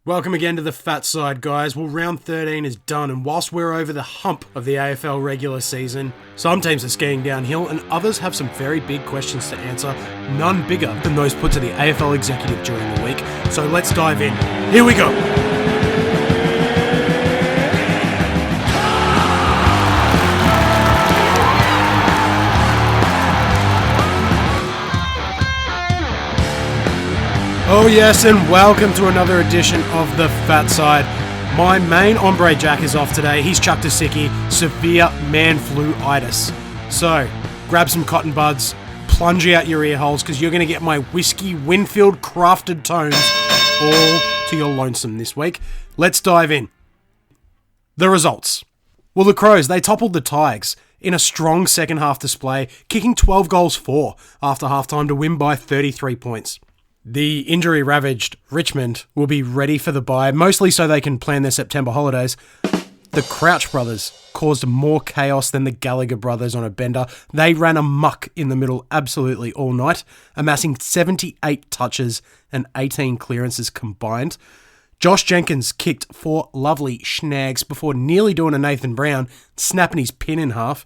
Welcome again to the Fatside, guys. Well, round 13 is done, and whilst we're over the hump of the AFL regular season, some teams are skiing downhill and others have some very big questions to answer, none bigger than those put to the AFL executive during the week. So let's dive in. Here we go. Oh yes, and welcome to another edition of the Fat Side. My main hombre Jack is off today. He's chucked a sickie, severe man flu-itis. So, grab some cotton buds, plunge out your ear holes, because you're going to get my whiskey Winfield crafted tones all to your lonesome this week. Let's dive in. The results. Well, the Crows, they toppled the Tigers in a strong second half display, kicking 12 goals for after halftime to win by 33 points. The injury-ravaged Richmond will be ready for the bye, mostly so they can plan their September holidays. The Crouch brothers caused more chaos than the Gallagher brothers on a bender. They ran amok in the middle absolutely all night, amassing 78 touches and 18 clearances combined. Josh Jenkins kicked 4 lovely snags before nearly doing a Nathan Brown, snapping his pin in half.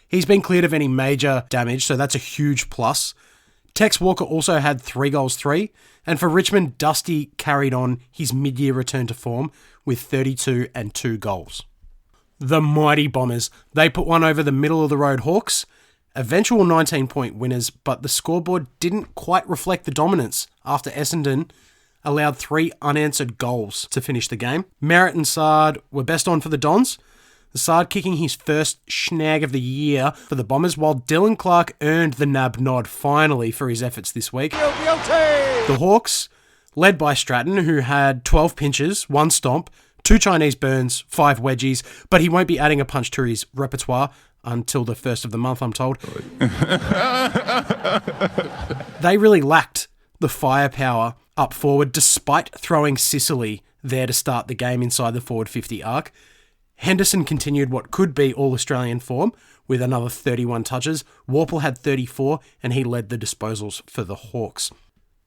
He's been cleared of any major damage, so that's a huge plus. Tex Walker also had 3 goals 3, and for Richmond, Dusty carried on his mid-year return to form with 32 and 2 goals. The mighty Bombers, they put one over the middle-of-the-road Hawks, eventual 19-point winners, but the scoreboard didn't quite reflect the dominance after Essendon allowed 3 unanswered goals to finish the game. Merritt and Sard were best on for the Dons, Sard kicking his first snag of the year for the Bombers, while Dylan Clark earned the NAB nod finally for his efforts this week. The Hawks, led by Stratton, who had 12 pinches, 1 stomp, 2 Chinese burns, 5 wedgies, but he won't be adding a punch to his repertoire until the first of the month, I'm told. They really lacked the firepower up forward, despite throwing Sicily there to start the game inside the forward 50 arc. Henderson continued what could be all-Australian form with another 31 touches. Warple had 34 and he led the disposals for the Hawks.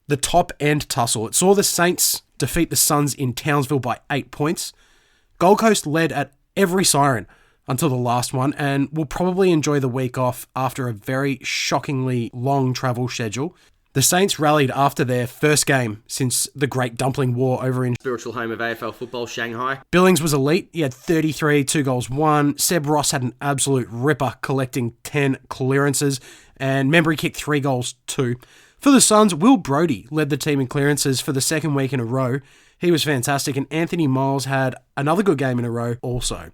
The top-end tussle. It saw the Saints defeat the Suns in Townsville by 8 points. Gold Coast led at every siren until the last one and will probably enjoy the week off after a very shockingly long travel schedule. The Saints rallied after their first game since the Great Dumpling War over in spiritual home of AFL football, Shanghai. Billings was elite. He had 33, 2 goals, 1. Seb Ross had an absolute ripper, collecting 10 clearances, and Membry kicked 3 goals, 2. For the Suns, Will Brodie led the team in clearances for the second week in a row. He was fantastic, and Anthony Miles had another good game in a row also.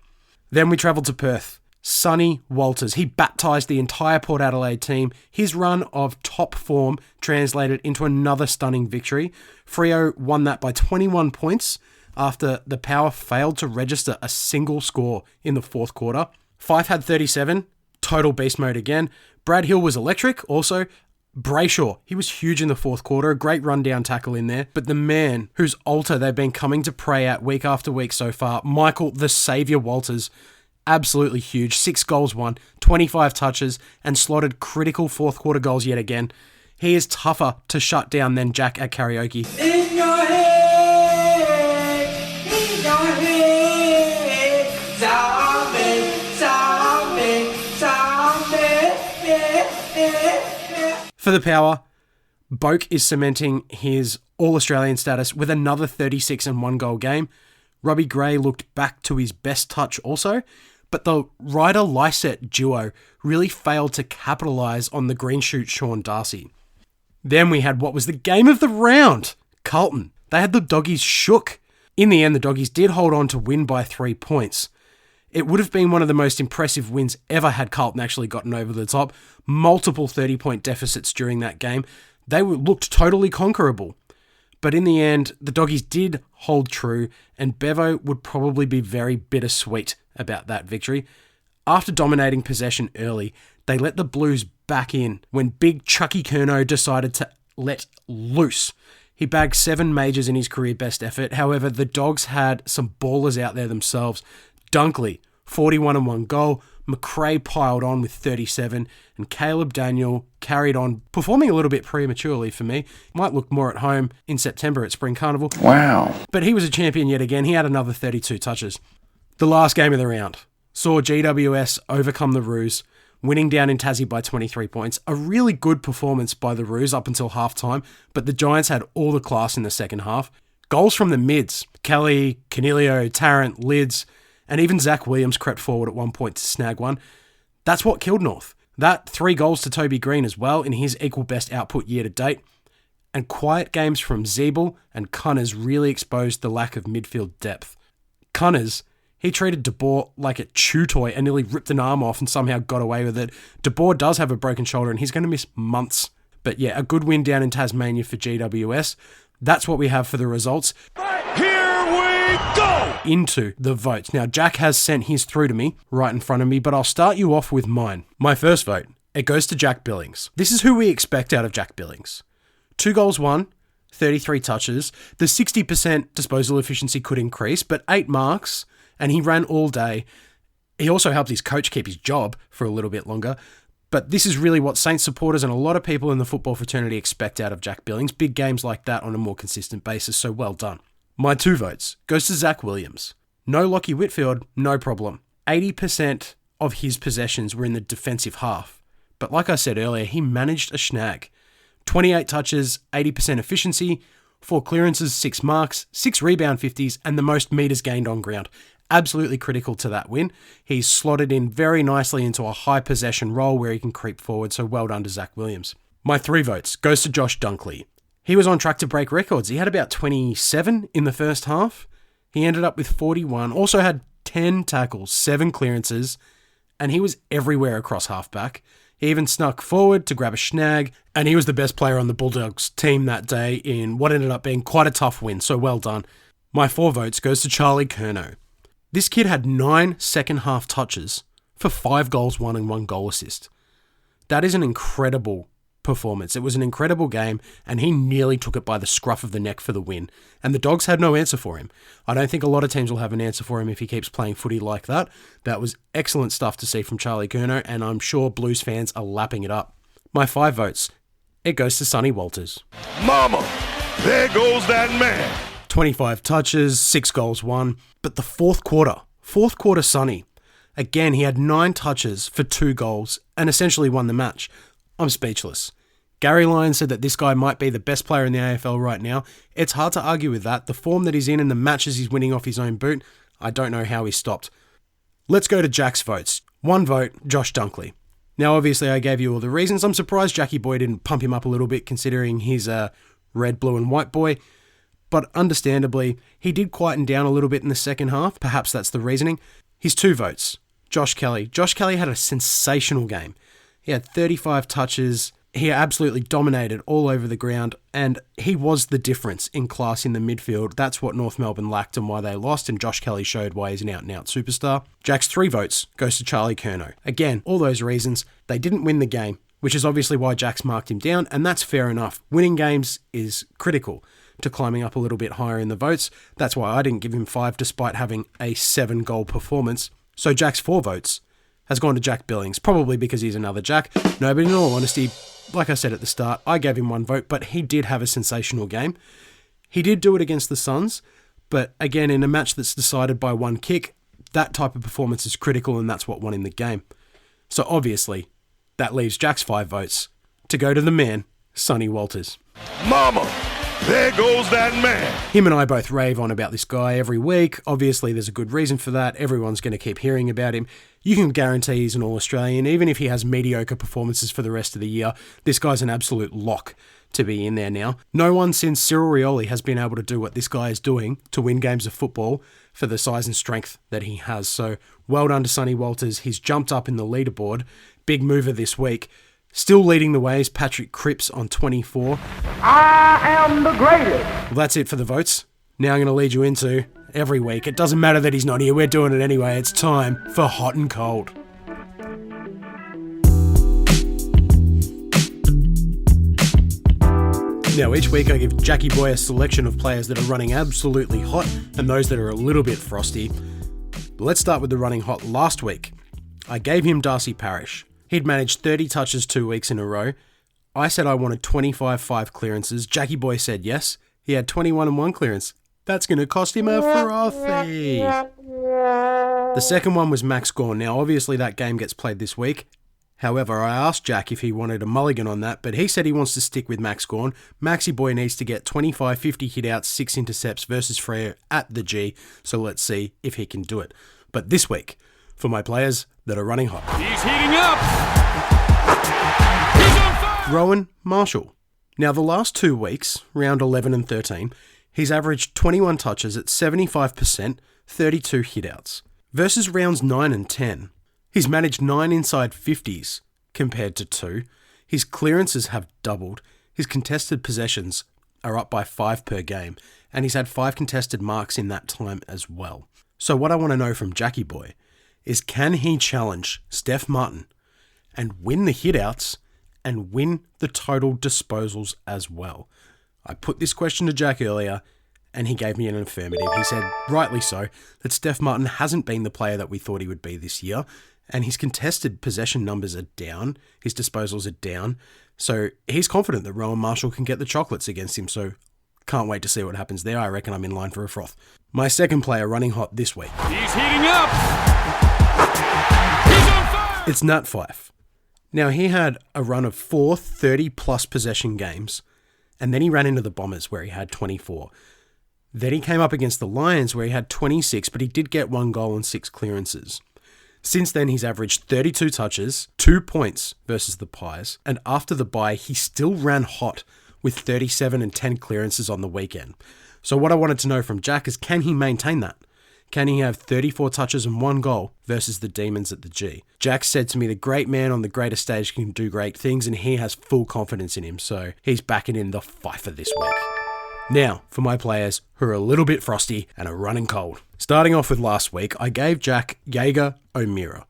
Then we travelled to Perth. Sonny Walters, he baptised the entire Port Adelaide team. His run of top form translated into another stunning victory. Freo won that by 21 points after the Power failed to register a single score in the fourth quarter. Fife had 37, total beast mode again. Brad Hill was electric also. Brayshaw, he was huge in the fourth quarter, a great rundown tackle in there. But the man whose altar they've been coming to pray at week after week so far, Michael the Saviour Walters, absolutely huge. 6 goals, 1, 25 touches, and slotted critical fourth quarter goals yet again. He is tougher to shut down than Jack at karaoke. In your head, zombie, zombie, zombie. For the Power, Boak is cementing his All-Australian status with another 36 and 1 goal game. Robbie Gray looked back to his best touch also, but the Ryder-Lysett duo really failed to capitalise on the green shoot Sean Darcy. Then we had what was the game of the round, Carlton. They had the Doggies shook. In the end, the Doggies did hold on to win by 3 points. It would have been one of the most impressive wins ever had Carlton actually gotten over the top. Multiple 30-point deficits during that game. They looked totally conquerable. But in the end, the Doggies did hold true, and Bevo would probably be very bittersweet about that victory. After dominating possession early, they let the Blues back in when big Chucky Curnow decided to let loose. He bagged 7 majors in his career best effort. However, the Dogs had some ballers out there themselves. Dunkley, 41 and 1 goal. McRae piled on with 37, and Caleb Daniel carried on, performing a little bit prematurely for me. Might look more at home in September at Spring Carnival. Wow. But he was a champion yet again. He had another 32 touches. The last game of the round saw GWS overcome the Roos, winning down in Tassie by 23 points. A really good performance by the Roos up until halftime, but the Giants had all the class in the second half. Goals from the mids. Kelly, Canelio, Tarrant, Lids, and even Zach Williams crept forward at one point to snag one. That's what killed North. That 3 goals to Toby Green as well in his equal best output year to date. And quiet games from Zeeble and Cunners really exposed the lack of midfield depth. Cunners, he treated De Boer like a chew toy and nearly ripped an arm off and somehow got away with it. De Boer does have a broken shoulder and he's going to miss months. But yeah, a good win down in Tasmania for GWS. That's what we have for the results. Here we go! Into the votes. Now, Jack has sent his through to me right in front of me, but I'll start you off with mine. My first vote, it goes to Jack Billings. This is who we expect out of Jack Billings. 2 goals won, 33 touches. The 60% disposal efficiency could increase, but 8 marks, and he ran all day. He also helped his coach keep his job for a little bit longer. But this is really what Saints supporters and a lot of people in the football fraternity expect out of Jack Billings. Big games like that on a more consistent basis, so well done. My 2 votes goes to Zach Williams. No Lockie Whitfield, no problem. 80% of his possessions were in the defensive half. But like I said earlier, he managed a snag. 28 touches, 80% efficiency, 4 clearances, 6 marks, 6 rebound 50s, and the most metres gained on ground. Absolutely critical to that win. He's slotted in very nicely into a high possession role where he can creep forward, so well done to Zach Williams. My 3 votes goes to Josh Dunkley. He was on track to break records. He had about 27 in the first half. He ended up with 41, also had 10 tackles, 7 clearances, and he was everywhere across halfback. He even snuck forward to grab a snag, and he was the best player on the Bulldogs team that day in what ended up being quite a tough win, so well done. My 4 votes goes to Charlie Curnow. This kid had 9 second half touches for 5 goals won and 1 goal assist. That is an incredible performance. It was an incredible game, and he nearly took it by the scruff of the neck for the win. And the Dogs had no answer for him. I don't think a lot of teams will have an answer for him if he keeps playing footy like that. That was excellent stuff to see from Charlie Curnow, and I'm sure Blues fans are lapping it up. My 5 votes, it goes to Sonny Walters. Mama, there goes that man. 25 touches, 6 goals won. But the fourth quarter Sonny, again, he had 9 touches for 2 goals and essentially won the match. I'm speechless. Gary Lyon said that this guy might be the best player in the AFL right now. It's hard to argue with that. The form that he's in and the matches he's winning off his own boot, I don't know how he stopped. Let's go to Jack's votes. 1 vote, Josh Dunkley. Now, obviously, I gave you all the reasons. I'm surprised Jackie Boy didn't pump him up a little bit, considering he's a red, blue, and white boy. But understandably, he did quieten down a little bit in the second half. Perhaps that's the reasoning. His 2 votes, Josh Kelly. Josh Kelly had a sensational game. He had 35 touches. He absolutely dominated all over the ground, and he was the difference in class in the midfield. That's what North Melbourne lacked and why they lost, and Josh Kelly showed why he's an out-and-out superstar. Jack's 3 votes goes to Charlie Curnow. Again, all those reasons. They didn't win the game, which is obviously why Jack's marked him down, and that's fair enough. Winning games is critical to climbing up a little bit higher in the votes. That's why I didn't give him 5 despite having a 7-goal performance. So Jack's 4 votes has gone to Jack Billings, probably because he's another Jack. No, but in all honesty, like I said at the start, I gave him 1 vote, but he did have a sensational game. He did do it against the Suns, but again, in a match that's decided by 1 kick, that type of performance is critical, and that's what won him the game. So obviously, that leaves Jack's 5 votes to go to the man, Sonny Walters. Mama, there goes that man. Him and I both rave on about this guy every week. Obviously, there's a good reason for that. Everyone's going to keep hearing about him. You can guarantee he's an All-Australian. Even if he has mediocre performances for the rest of the year, this guy's an absolute lock to be in there now. No one since Cyril Rioli has been able to do what this guy is doing to win games of football for the size and strength that he has. So well done to Sonny Walters. He's jumped up in the leaderboard. Big mover this week. Still leading the way is Patrick Cripps on 24. I am the greatest. Well, that's it for the votes. Now I'm going to lead you into every week. It doesn't matter that he's not here. We're doing it anyway. It's time for Hot and Cold. Now, each week I give Jackie Boy a selection of players that are running absolutely hot and those that are a little bit frosty. But let's start with the running hot last week. I gave him Darcy Parish. He'd managed 30 touches 2 weeks in a row. I said I wanted 25 5 clearances. Jackie Boy said yes. He had 21 and 1 clearance. That's going to cost him a frothy. The second one was Max Gawn. Now, obviously, that game gets played this week. However, I asked Jack if he wanted a mulligan on that, but he said he wants to stick with Max Gawn. Maxi Boy needs to get 25, 50 hit-outs, 6 intercepts versus Freo at the G, so let's see if he can do it. But this week, for my players that are running hot. He's heating up. He's on fire. Rowan Marshall. Now, the last 2 weeks, round 11 and 13, he's averaged 21 touches at 75%, 32 hit-outs. Versus rounds 9 and 10, he's managed 9 inside 50s compared to 2. His clearances have doubled. His contested possessions are up by 5 per game, and he's had 5 contested marks in that time as well. So what I want to know from Jackie Boy is, can he challenge Steph Martin and win the hit-outs and win the total disposals as well? I put this question to Jack earlier, and he gave me an affirmative. He said, rightly so, that Steph Martin hasn't been the player that we thought he would be this year, and his contested possession numbers are down, his disposals are down, so he's confident that Rowan Marshall can get the chocolates against him, so can't wait to see what happens there. I reckon I'm in line for a froth. My second player running hot this week. He's heating up. He's on fire. It's Nat Fyfe. Now, he had a run of 4 30-plus possession games, and then he ran into the Bombers where he had 24. Then he came up against the Lions where he had 26, but he did get 1 goal and 6 clearances. Since then, he's averaged 32 touches, 2 points versus the Pies, and after the bye, he still ran hot with 37 and 10 clearances on the weekend. So what I wanted to know from Jack is, can he maintain that? Can he have 34 touches and 1 goal versus the Demons at the G? Jack said to me, the great man on the greatest stage can do great things, and he has full confidence in him, so he's backing in the Fyfer this week. Now, for my players who are a little bit frosty and are running cold. Starting off with last week, I gave Jack Jaeger O'Meara.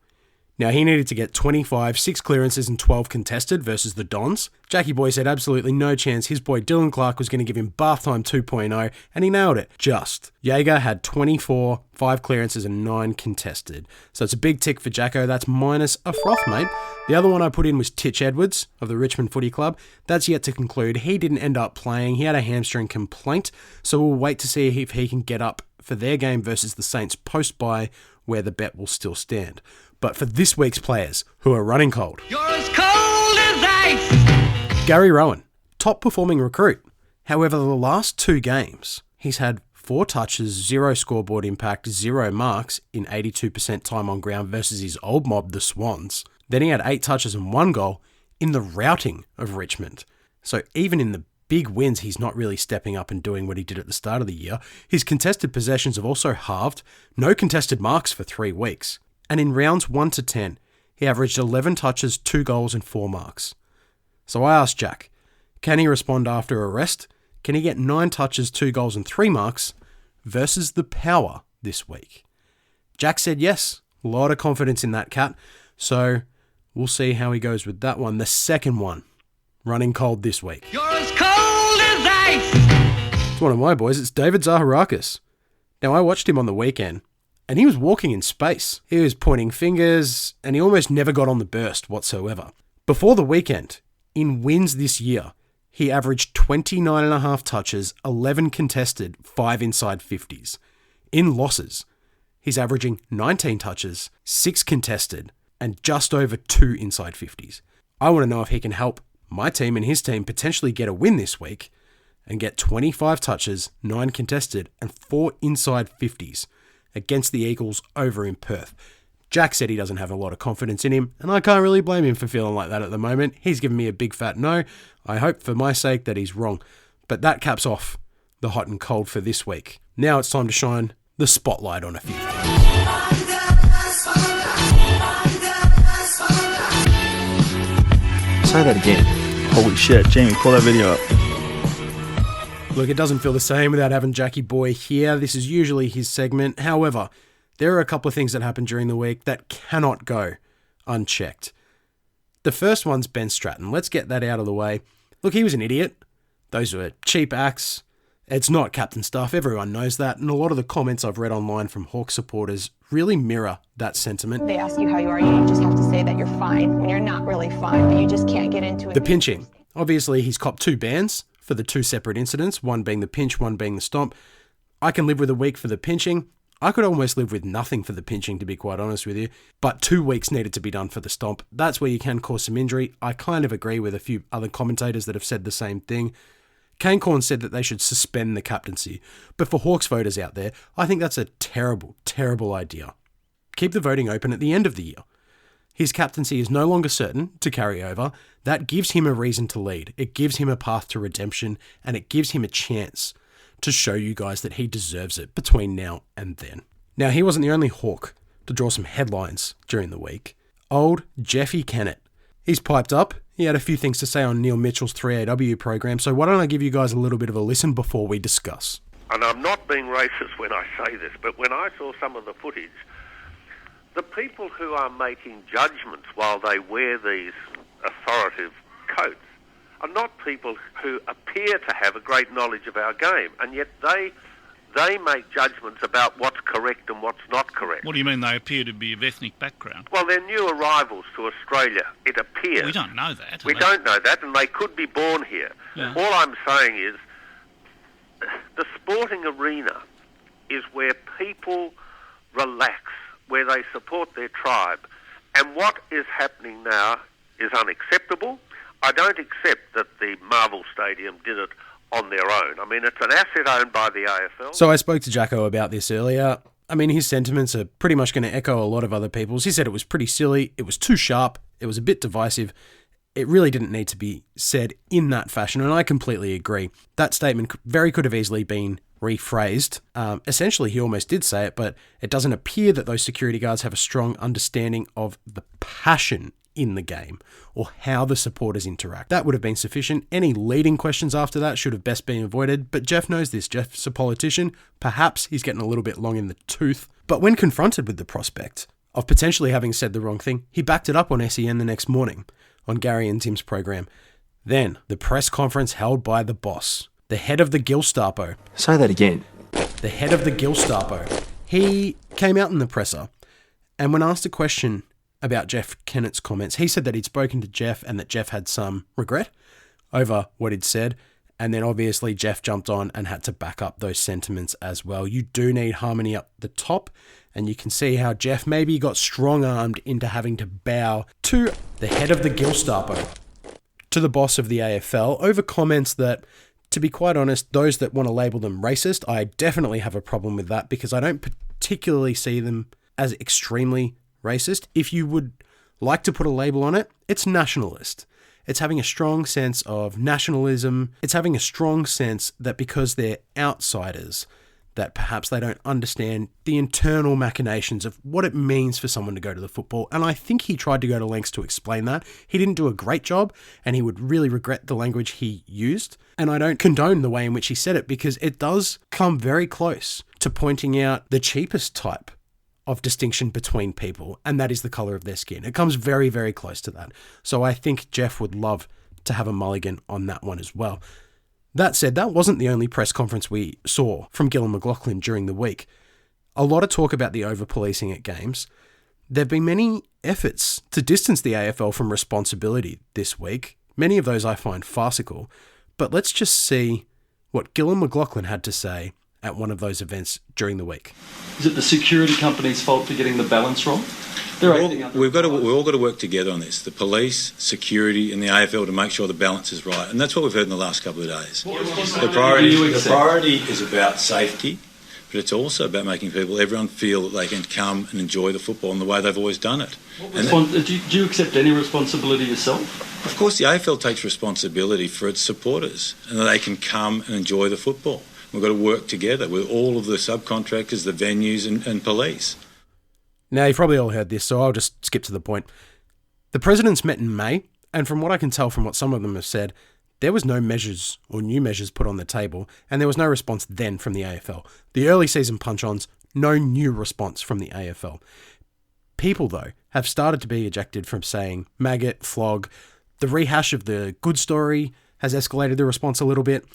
Now, he needed to get 25, 6 clearances and 12 contested versus the Dons. Jackie Boy said absolutely no chance. His boy Dylan Clark was going to give him bath time 2.0, and he nailed it. Just. Jaeger had 24, 5 clearances and 9 contested. So it's a big tick for Jacko. That's minus a froth, mate. The other one I put in was Titch Edwards of the Richmond Footy Club. That's yet to conclude. He didn't end up playing. He had a hamstring complaint, so we'll wait to see if he can get up for their game versus the Saints post-bye, where the bet will still stand. But for this week's players who are running cold. You're as cold as ice! Gary Rowan, top performing recruit. However, the last 2 games, he's had 4 touches, 0 scoreboard impact, 0 marks in 82% time on ground versus his old mob, the Swans. Then he had 8 touches and 1 goal in the routing of Richmond. So even in the big wins, he's not really stepping up and doing what he did at the start of the year. His contested possessions have also halved. No contested marks for 3 weeks. And in rounds 1 to 10, he averaged 11 touches, 2 goals and 4 marks. So I asked Jack, can he respond after a rest? Can he get 9 touches, 2 goals and 3 marks versus the Power this week? Jack said yes. A lot of confidence in that cat. So we'll see how he goes with that one. The second one, running cold this week. You're as cold as ice! It's one of my boys. It's David Zaharakis. Now, I watched him on the weekend, and he was walking in space. He was pointing fingers, and he almost never got on the burst whatsoever. Before the weekend, in wins this year, he averaged 29.5 touches, 11 contested, 5 inside 50s. In losses, he's averaging 19 touches, 6 contested, and just over 2 inside 50s. I want to know if he can help my team and his team potentially get a win this week and get 25 touches, 9 contested, and 4 inside 50s against the Eagles over in Perth. Jack said he doesn't have a lot of confidence in him, and I can't really blame him for feeling like that at the moment. He's given me a big fat no. I hope for my sake that he's wrong. But that caps off the hot and cold for this week. Now it's time to shine the spotlight on a few things. Say that again. Holy shit, Jamie, pull that video up. Look, it doesn't feel the same without having Jackie Boy here. This is usually his segment. However, there are a couple of things that happened during the week that cannot go unchecked. The first one's Ben Stratton. Let's get that out of the way. Look, he was an idiot. Those were cheap acts. It's not captain stuff, everyone knows that, and a lot of the comments I've read online from Hawks supporters really mirror that sentiment. They ask you how you are, you just have to say that you're fine when you're not really fine, but you just can't get into it. The pinching. Obviously, he's copped 2 bans for the 2 separate incidents, one being the pinch, one being the stomp. I can live with a week for the pinching. I could almost live with nothing for the pinching, to be quite honest with you, but 2 weeks needed to be done for the stomp. That's where you can cause some injury. I kind of agree with a few other commentators that have said the same thing. Kane Corn said that they should suspend the captaincy, but for Hawks voters out there, I think that's a terrible, terrible idea. Keep the voting open at the end of the year. His captaincy is no longer certain to carry over. That gives him a reason to lead. It gives him a path to redemption, and it gives him a chance to show you guys that he deserves it between now and then. Now, he wasn't the only Hawk to draw some headlines during the week. Old Jeffy Kennett. He's piped up. He had a few things to say on Neil Mitchell's 3AW program, so why don't I give you guys a little bit of a listen before we discuss. And I'm not being racist when I say this, but when I saw some of the footage, the people who are making judgments while they wear these authoritative coats are not people who appear to have a great knowledge of our game, and yet they make judgments about what's correct and what's not correct. What do you mean they appear to be of ethnic background? Well, they're new arrivals to Australia, it appears. We don't know that. We don't know that, and they could be born here. Yeah. All I'm saying is the sporting arena is where people relax, where they support their tribe. And what is happening now is unacceptable. I don't accept that the Marvel Stadium did it on their own. I mean, it's an asset owned by the AFL. So I spoke to Jacko about this earlier. I mean, his sentiments are pretty much going to echo a lot of other people's. He said it was pretty silly, it was too sharp, it was a bit divisive. It really didn't need to be said in that fashion, and I completely agree. That statement could have easily been rephrased. Essentially, he almost did say it, but it doesn't appear that those security guards have a strong understanding of the passion in the game or how the supporters interact. That would have been sufficient. Any leading questions after that should have best been avoided, but Jeff knows this. Jeff's a politician. Perhaps he's getting a little bit long in the tooth, but when confronted with the prospect of potentially having said the wrong thing, he backed it up on SEN the next morning on Gary and Tim's program. Then, the press conference held by the boss, the head of the Gestapo. Say that again. The head of the Gestapo. He came out in the presser, and when asked a question about Jeff Kennett's comments, he said that he'd spoken to Jeff and that Jeff had some regret over what he'd said, and then obviously Jeff jumped on and had to back up those sentiments as well. You do need harmony up the top, and you can see how Jeff maybe got strong-armed into having to bow to the head of the Gestapo, to the boss of the AFL, over comments that, to be quite honest, those that want to label them racist, I definitely have a problem with that because I don't particularly see them as extremely racist. If you would like to put a label on it, it's nationalist. It's having a strong sense of nationalism. It's having a strong sense that because they're outsiders, that perhaps they don't understand the internal machinations of what it means for someone to go to the football. And I think he tried to go to lengths to explain that. He didn't do a great job, and he would really regret the language he used. And I don't condone the way in which he said it because it does come very close to pointing out the cheapest type of distinction between people, and that is the colour of their skin. It comes very, very close to that. So I think Jeff would love to have a mulligan on that one as well. That said, that wasn't the only press conference we saw from Gillon McLachlan during the week. A lot of talk about the over-policing at games. There have been many efforts to distance the AFL from responsibility this week. Many of those I find farcical. But let's just see what Gillon McLachlan had to say at one of those events during the week. Is it the security company's fault for getting the balance wrong? We've all got to work together on this. The police, security, and the AFL to make sure the balance is right, and that's what we've heard in the last couple of days. The priority is about safety, but it's also about making everyone feel that they can come and enjoy the football in the way they've always done it. Do you accept any responsibility yourself? Of course, the AFL takes responsibility for its supporters, and that they can come and enjoy the football. We've got to work together with all of the subcontractors, the venues, and police. Now, you've probably all heard this, so I'll just skip to the point. The presidents met in May, and from what I can tell from what some of them have said, there was no measures or new measures put on the table, and there was no response then from the AFL. The early season punch-ons, no new response from the AFL. People, though, have started to be ejected from saying maggot, flog. The rehash of the good story has escalated the response a little bit.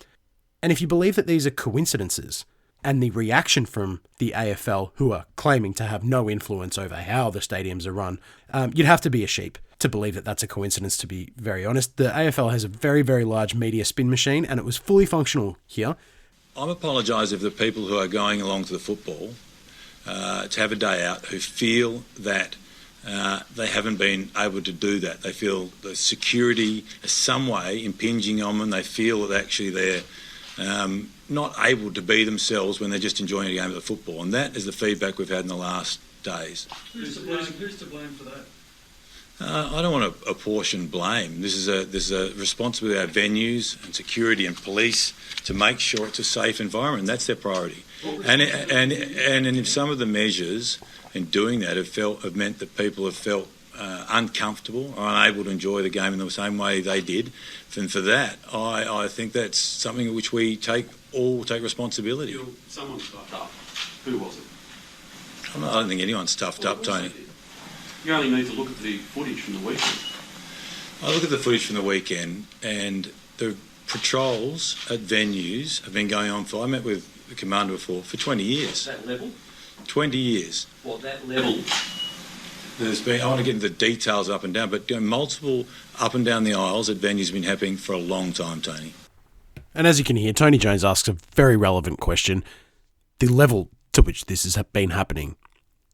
And if you believe that these are coincidences, and the reaction from the AFL, who are claiming to have no influence over how the stadiums are run, you'd have to be a sheep to believe that that's a coincidence, to be very honest. The AFL has a very, very large media spin machine, and it was fully functional here. I'm apologise if the people who are going along to the football to have a day out who feel that they haven't been able to do that. They feel the security is some way impinging on them. They feel that actually they're not able to be themselves when they're just enjoying a game of football. And that is the feedback we've had in the last days. Who's to blame for that? I don't want to apportion blame. There's a responsibility of our venues and security and police to make sure it's a safe environment. That's their priority. And if some of the measures in doing that have meant that people have felt uncomfortable or unable to enjoy the game in the same way they did, then for that, I think that's something which we all take responsibility. Someone stuffed up. Who was it? I don't think anyone's stuffed up, Tony. You only need to look at the footage from the weekend. I look at the footage from the weekend, and the patrols at venues have been going on for, I met with the commander before, for 20 years. That level? 20 years. What, that level? There's been, I want to get into the details up and down, but multiple up and down the aisles at venues have been happening for a long time, Tony. And as you can hear, Tony Jones asks a very relevant question. The level to which this has been happening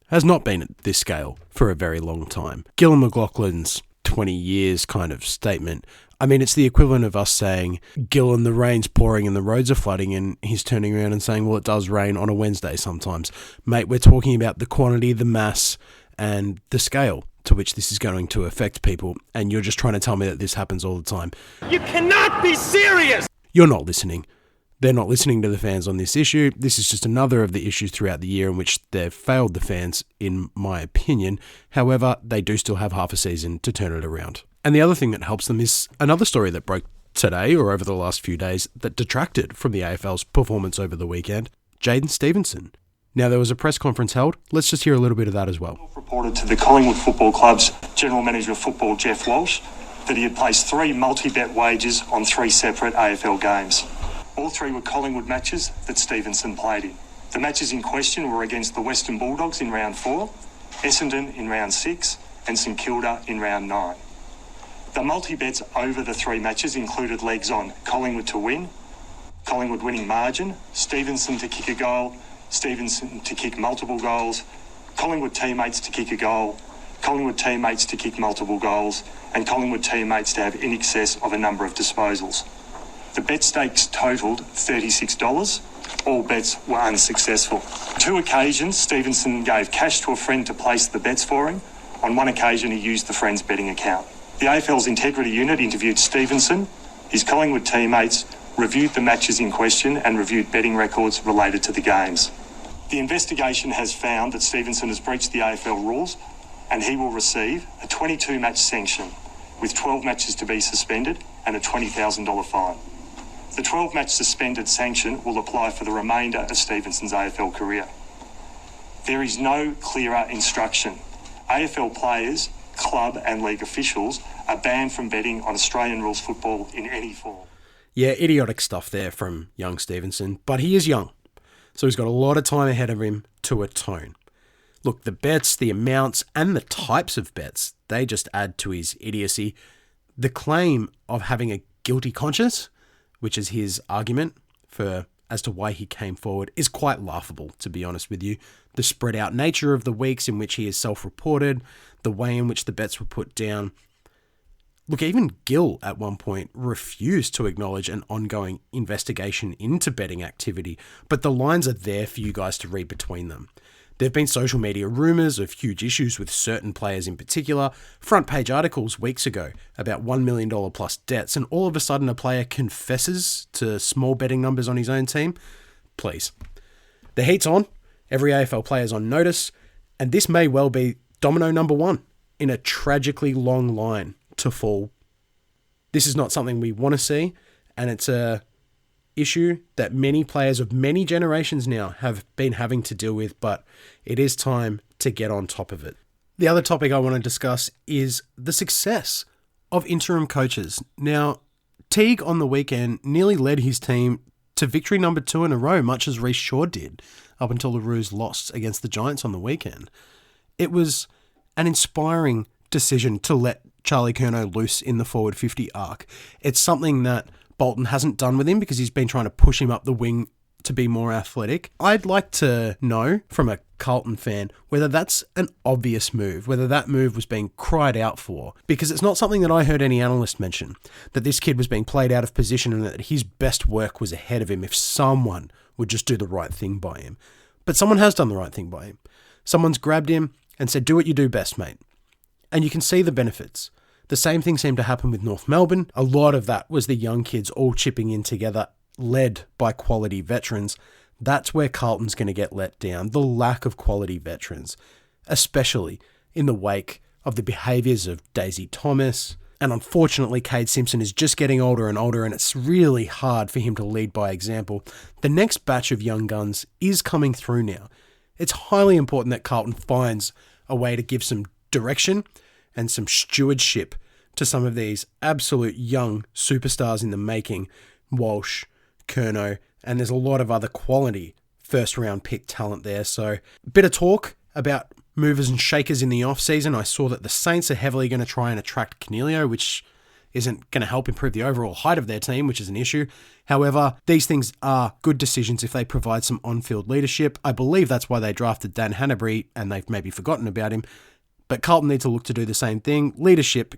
has not been at this scale for a very long time. Gillon McLachlan's 20 years kind of statement, I mean, it's the equivalent of us saying, Gillon, the rain's pouring and the roads are flooding, and he's turning around and saying, well, it does rain on a Wednesday sometimes. Mate, we're talking about the quantity, the mass, and the scale to which this is going to affect people, and you're just trying to tell me that this happens all the time. You cannot be serious! You're not listening. They're not listening to the fans on this issue. This is just another of the issues throughout the year in which they've failed the fans, in my opinion. However, they do still have half a season to turn it around. And the other thing that helps them is another story that broke today or over the last few days that detracted from the AFL's performance over the weekend. Jaden Stevenson. Now, there was a press conference held. Let's just hear a little bit of that as well. Reported to the Collingwood Football Club's General Manager of Football, Jeff Walsh, that he had placed 3 multi-bet wagers on 3 separate AFL games. All 3 were Collingwood matches that Stephenson played in. The matches in question were against the Western Bulldogs in round 4, Essendon in round 6, and St Kilda in round 9. The multi-bets over the 3 matches included legs on Collingwood to win, Collingwood winning margin, Stephenson to kick a goal, Stephenson to kick multiple goals, Collingwood teammates to kick a goal, Collingwood teammates to kick multiple goals, and Collingwood teammates to have in excess of a number of disposals. The bet stakes totalled $36. All bets were unsuccessful. 2 occasions, Stephenson gave cash to a friend to place the bets for him. On 1 occasion, he used the friend's betting account. The AFL's Integrity Unit interviewed Stephenson, his Collingwood teammates, reviewed the matches in question and reviewed betting records related to the games. The investigation has found that Stephenson has breached the AFL rules, and he will receive a 22-match sanction, with 12 matches to be suspended and a $20,000 fine. The 12-match suspended sanction will apply for the remainder of Stephenson's AFL career. There is no clearer instruction. AFL players, club and league officials are banned from betting on Australian rules football in any form. Yeah, idiotic stuff there from young Stephenson, but he is young, so he's got a lot of time ahead of him to atone. Look, the bets, the amounts, and the types of bets, they just add to his idiocy. The claim of having a guilty conscience, which is his argument as to why he came forward, is quite laughable, to be honest with you. The spread out nature of the weeks in which he is self-reported, the way in which the bets were put down. Look, even Gill at one point refused to acknowledge an ongoing investigation into betting activity, but the lines are there for you guys to read between them. There have been social media rumours of huge issues with certain players in particular, front page articles weeks ago about $1 million plus debts, and all of a sudden a player confesses to small betting numbers on his own team. Please. The heat's on, every AFL player's on notice, and this may well be domino number 1 in a tragically long line to fall. This is not something we want to see, and it's a issue that many players of many generations now have been having to deal with, but it is time to get on top of it. The other topic I want to discuss is the success of interim coaches. Now, Teague on the weekend nearly led his team to victory number 2 in a row, much as Reece Shaw did, up until the Roos lost against the Giants on the weekend. It was an inspiring decision to let Charlie Curnow loose in the forward 50 arc. It's something that Bolton hasn't done with him because he's been trying to push him up the wing to be more athletic. I'd like to know from a Carlton fan whether that's an obvious move, whether that move was being cried out for, because it's not something that I heard any analyst mention, that this kid was being played out of position and that his best work was ahead of him if someone would just do the right thing by him. But someone has done the right thing by him. Someone's grabbed him and said, do what you do best, mate. And you can see the benefits. The same thing seemed to happen with North Melbourne. A lot of that was the young kids all chipping in together, led by quality veterans. That's where Carlton's going to get let down. The lack of quality veterans, especially in the wake of the behaviours of Daisy Thomas. And unfortunately, Cade Simpson is just getting older and older, and it's really hard for him to lead by example. The next batch of young guns is coming through now. It's highly important that Carlton finds a way to give some direction and some stewardship to some of these absolute young superstars in the making. Walsh, Curnow, and there's a lot of other quality first round pick talent there. So a bit of talk about movers and shakers in the off season. I saw that the Saints are heavily going to try and attract Canelio, which isn't going to help improve the overall height of their team, which is an issue. However, these things are good decisions if they provide some on-field leadership. I believe that's why they drafted Dan Hanbury, and they've maybe forgotten about him. But Carlton need to look to do the same thing. Leadership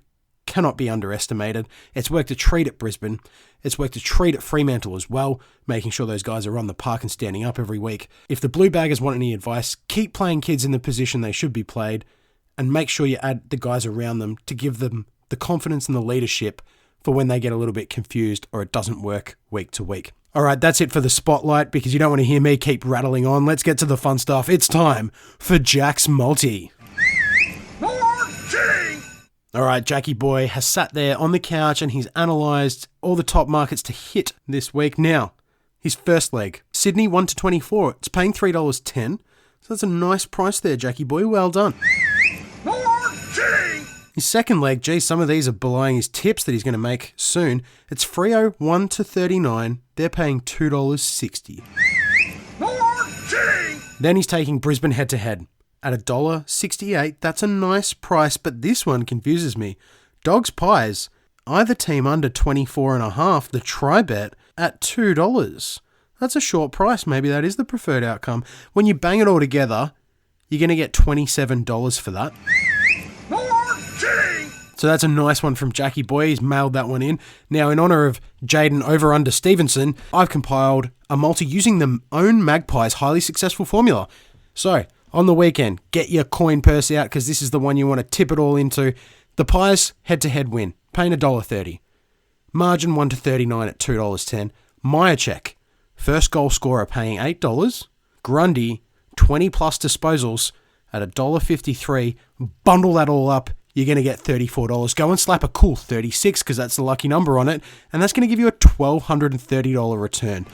cannot be underestimated. It's worked a treat at Brisbane. It's worked a treat at Fremantle as well, making sure those guys are on the park and standing up every week. If the Blue Baggers want any advice, keep playing kids in the position they should be played, and make sure you add the guys around them to give them the confidence and the leadership for when they get a little bit confused or it doesn't work week to week. All right, that's it for the spotlight, because you don't want to hear me keep rattling on. Let's get to the fun stuff. It's time for Jack's Multi. All right, Jackie boy has sat there on the couch and he's analysed all the top markets to hit this week. Now, his first leg, Sydney 1-24. It's paying $3.10. So that's a nice price there, Jackie boy. Well done. His second leg, geez, some of these are belying his tips that he's going to make soon. It's Freo 1-39. They're paying $2.60. Then he's taking Brisbane head-to-head. At $1.68, that's a nice price, but this one confuses me. Dogs Pies, either team under 24.5, the try bet at $2. That's a short price. Maybe that is the preferred outcome. When you bang it all together, you're going to get $27 for that. So that's a nice one from Jackie boy. He's mailed that one in. Now, in honour of Jaden over-under Stevenson, I've compiled a multi using the own Magpies highly successful formula. So, on the weekend, get your coin purse out, because this is the one you want to tip it all into. The Pies head-to-head win, paying $1.30. Margin 1-39 at $2.10. Myercheck, first goal scorer, paying $8. Grundy, 20-plus disposals at $1.53. Bundle that all up, you're going to get $34. Go and slap a cool 36, because that's the lucky number on it, and that's going to give you a $1,230 return.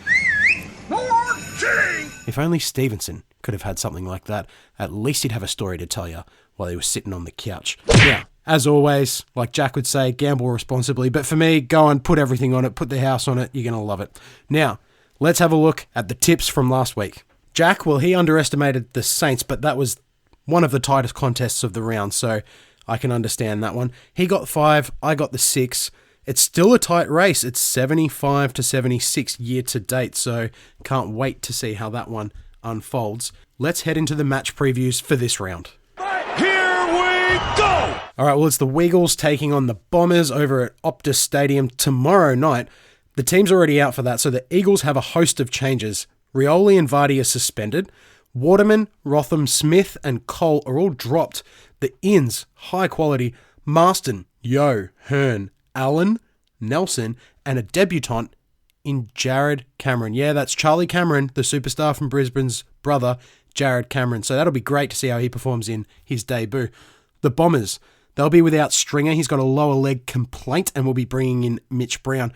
If only Stephenson could have had something like that. At least he'd have a story to tell you while he was sitting on the couch. Now, as always, like Jack would say, gamble responsibly. But for me, go and put everything on it, put the house on it. You're going to love it. Now, let's have a look at the tips from last week. Jack, well, he underestimated the Saints, but that was one of the tightest contests of the round, so I can understand that one. He got 5, I got the 6. It's still a tight race. It's 75-76 year to date, so can't wait to see how that one unfolds. Let's head into the match previews for this round. Here we go! All right, well, it's the Weagles taking on the Bombers over at Optus Stadium tomorrow night. The team's already out for that, so the Eagles have a host of changes. Rioli and Vardy are suspended. Waterman, Rotham, Smith, and Cole are all dropped. The ins, high quality, Marston, Yeo, Hearn, Allen, Nelson, and a debutant in Jared Cameron. Yeah, that's Charlie Cameron, the superstar from Brisbane's brother, Jared Cameron. So that'll be great to see how he performs in his debut. The Bombers, they'll be without Stringer. He's got a lower leg complaint and will be bringing in Mitch Brown.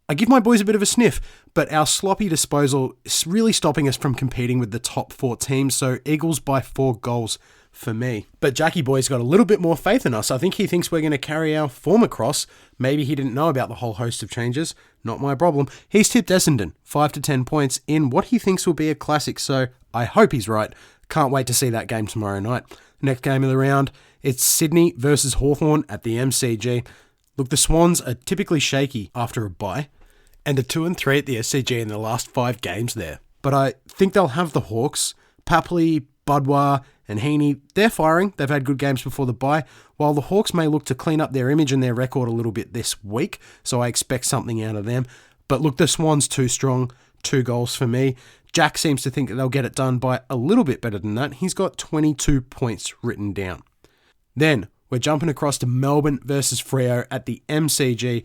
I give my boys a bit of a sniff, but our sloppy disposal is really stopping us from competing with the top 4 teams, so Eagles by 4 goals for me. But Jackie boy's got a little bit more faith in us. I think he thinks we're going to carry our form across. Maybe he didn't know about the whole host of changes. Not my problem. He's tipped Essendon 5 to 10 points in what he thinks will be a classic, so I hope he's right. Can't wait to see that game tomorrow night. Next game of the round, it's Sydney versus Hawthorn at the MCG. Look, the Swans are typically shaky after a bye, and are 2-3 at the SCG in the last 5 games there. But I think they'll have the Hawks. Papley, Budwa, and Heaney, they're firing. They've had good games before the bye, while the Hawks may look to clean up their image and their record a little bit this week, so I expect something out of them. But look, the Swans too strong. 2 goals for me. Jack seems to think that they'll get it done by a little bit better than that. He's got 22 points written down. Then, we're jumping across to Melbourne versus Freo at the MCG.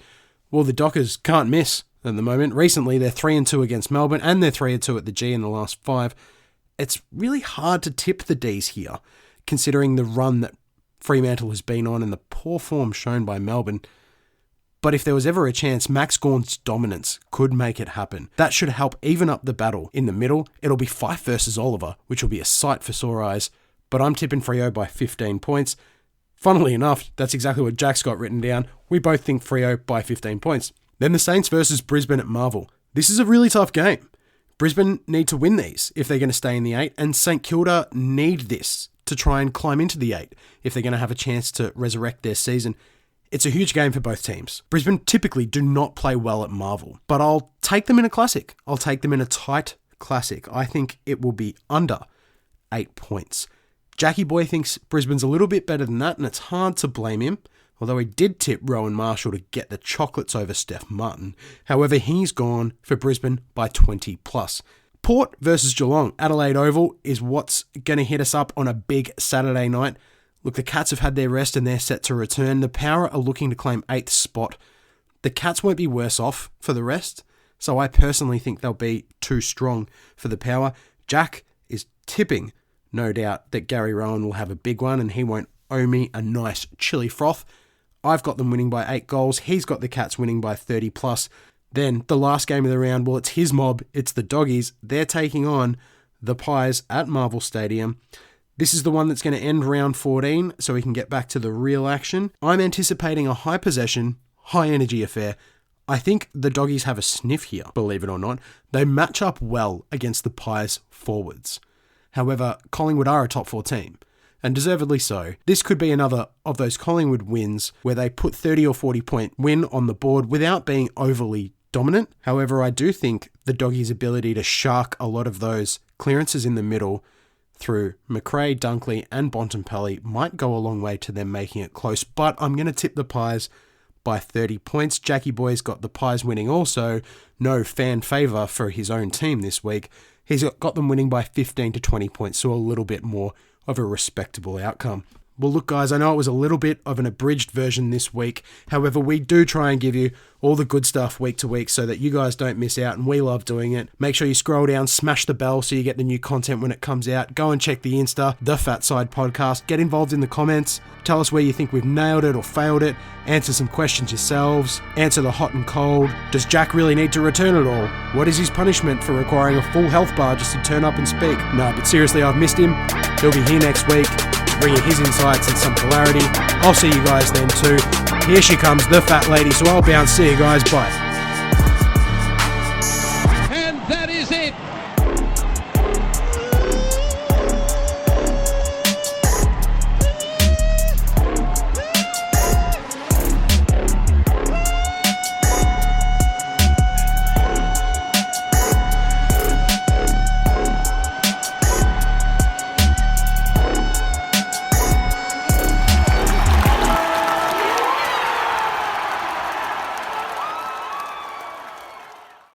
Well, the Dockers can't miss at the moment. Recently, they're 3-2 against Melbourne, and they're 3-2 at the G in the last 5. It's really hard to tip the Ds here, considering the run that Fremantle has been on and the poor form shown by Melbourne. But if there was ever a chance, Max Gawn's dominance could make it happen. That should help even up the battle. In the middle, it'll be Fife versus Oliver, which will be a sight for sore eyes. But I'm tipping Freo by 15 points. Funnily enough, that's exactly what Jack's got written down. We both think Freo by 15 points. Then the Saints versus Brisbane at Marvel. This is a really tough game. Brisbane need to win these if they're going to stay in the 8, and St Kilda need this to try and climb into the 8 if they're going to have a chance to resurrect their season. It's a huge game for both teams. Brisbane typically do not play well at Marvel, but I'll take them in a classic. I'll take them in a tight classic. I think it will be under 8 points. Jackie Boy thinks Brisbane's a little bit better than that, and it's hard to blame him, although he did tip Rowan Marshall to get the chocolates over Steph Martin. However, he's gone for Brisbane by 20 plus. Port versus Geelong, Adelaide Oval, is what's going to hit us up on a big Saturday night. Look, the Cats have had their rest and they're set to return. The Power are looking to claim 8th spot. The Cats won't be worse off for the rest, so I personally think they'll be too strong for the Power. Jack is tipping, no doubt, that Gary Rowan will have a big one and he won't owe me a nice chili froth. I've got them winning by 8 goals. He's got the Cats winning by 30 plus. Then the last game of the round, well, it's his mob. It's the Doggies. They're taking on the Pies at Marvel Stadium. This is the one that's going to end round 14, so we can get back to the real action. I'm anticipating a high possession, high energy affair. I think the Doggies have a sniff here, believe it or not. They match up well against the Pies forwards. However, Collingwood are a top 4 team, and deservedly so. This could be another of those Collingwood wins where they put 30 or 40 point win on the board without being overly dominant. However, I do think the Doggies' ability to shark a lot of those clearances in the middle through McRae, Dunkley and Bontempelli might go a long way to them making it close, but I'm going to tip the Pies by 30 points. Jackie Boy's got the Pies winning also. No fan favour for his own team this week. He's got them winning by 15 to 20 points, so a little bit more of a respectable outcome. Well, look, guys, I know it was a little bit of an abridged version this week. However, we do try and give you all the good stuff week to week so that you guys don't miss out, and we love doing it. Make sure you scroll down, smash the bell so you get the new content when it comes out. Go and check the Insta, The Fatside Podcast. Get involved in the comments. Tell us where you think we've nailed it or failed it. Answer some questions yourselves. Answer the hot and cold. Does Jack really need to return it all? What is his punishment for requiring a full health bar just to turn up and speak? No, but seriously, I've missed him. He'll be here next week, bringing his insights and some clarity. I'll see you guys then too. Here she comes, the fat lady, so I'll bounce. See you guys, bye. And that is it.